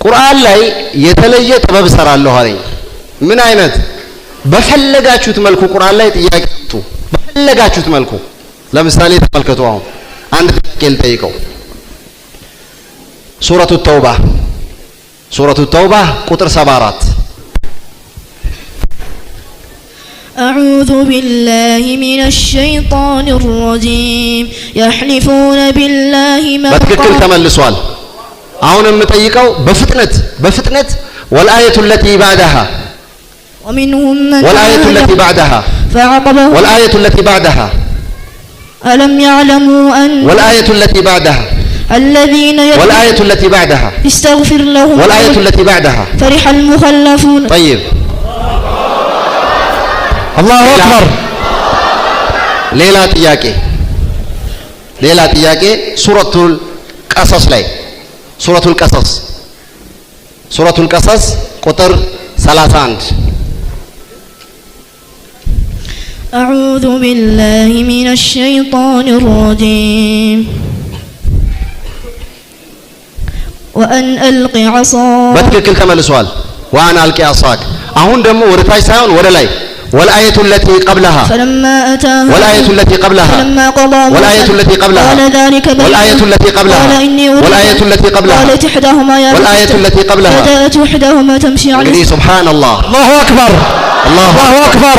ቁርአን ላይ የተለየ ጥበብ ሰራለሁ አለኝ። ምን አይነት? በፈለጋችሁት መልኩ ቁርአን ላይ ጥያቄ አምጡ፣ በፈለጋችሁት መልኩ። ለምሳሌ ተመልከቱ። አሁን አንድ ጥያቄ ልጠይቀው። ሱረቱ ተውባ ቁጥር 74 أعوذ بالله من الشيطان الرجيم يحلفون بالله ما በትክክል ተመልሷል። አሁን የምጠይቀው በፍጥነት والآية التي بعدها ومنهم من والآية التي بعدها فعقبه والآية التي بعدها ألم يعلموا أن والآية التي بعدها الذين والآية التي بعدها استغفر لهم والآية التي بعدها فرح المخلفون. طيب الله أكبر. ሌላ ጥያቄ ሱረቱል ቀሰስ ቁጥር 31 أعوذ بالله من الشيطان الرجيم وأن ألق عصاك በትክክል ተመልሷል። وأن ألق عصاك አሁን ደግሞ ወደ ታች ሳይሆን ወደ ላይ والآية التي قبلها فلما أتاها والآية التي قبلها فلما قضى والآية التي قبلها قال ذلك والآية التي قبلها والآية التي قبلها قالت إحداهما يا والآية التي قبلها فجاءت إحداهما تمشي على سبحان الله. الله أكبر. الله أكبر.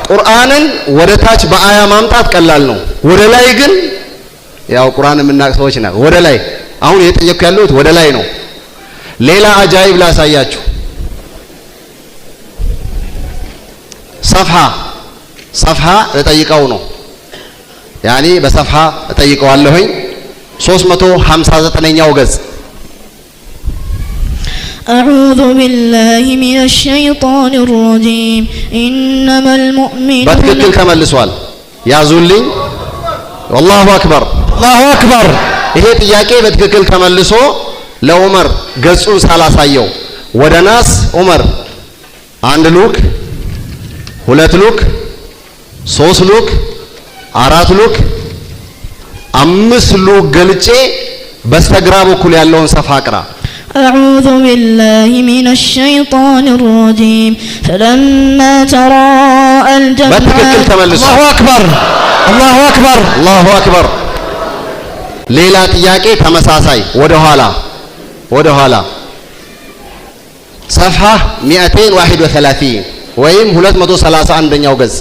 ቁርአንን ወደ ታች በአያ ማምጣት ቀላል ነው። ወደ ላይ ግን ያው ቁርአን የምናውቅ ሰዎች ነው። ወደ ላይ አሁን እየጠየኩ ያለሁት ወደ ላይ ነው። ሌላ አጃይብ ላሳያችሁ። ሰፍሃ እጠይቀው ነው ያኒ በሰፍሃ እጠይቀዋለሁኝ 359ኛው ገጽ أعوذ بالله من الشيطان الرجيم إنما المؤمنون በትክክል ተመልሷል። ያዙልኝ። والله أكبر. الله أكبر. ይሄ ጥያቄ በትክክል ተመልሶ ለዑመር ገጹን ሳላሳየው ወደ ናስ ዑመር 1 ሉክ 2 ሉክ 3 ሉክ 4 ሉክ 5 ሉክ ገልጬ በስተግራ በኩል ያለውን ሰፋ አቅራ أعوذ بالله من الشيطان الرجيم فلما تراءى الجمعان በትክክል ተመልሷል። الله أكبر. الله أكبر. الله أكبر. ሌላ ጥያቄ ተመሳሳይ ወደ ኋላ ሰፍሃ 231 ወይም 231ኛው ገጽ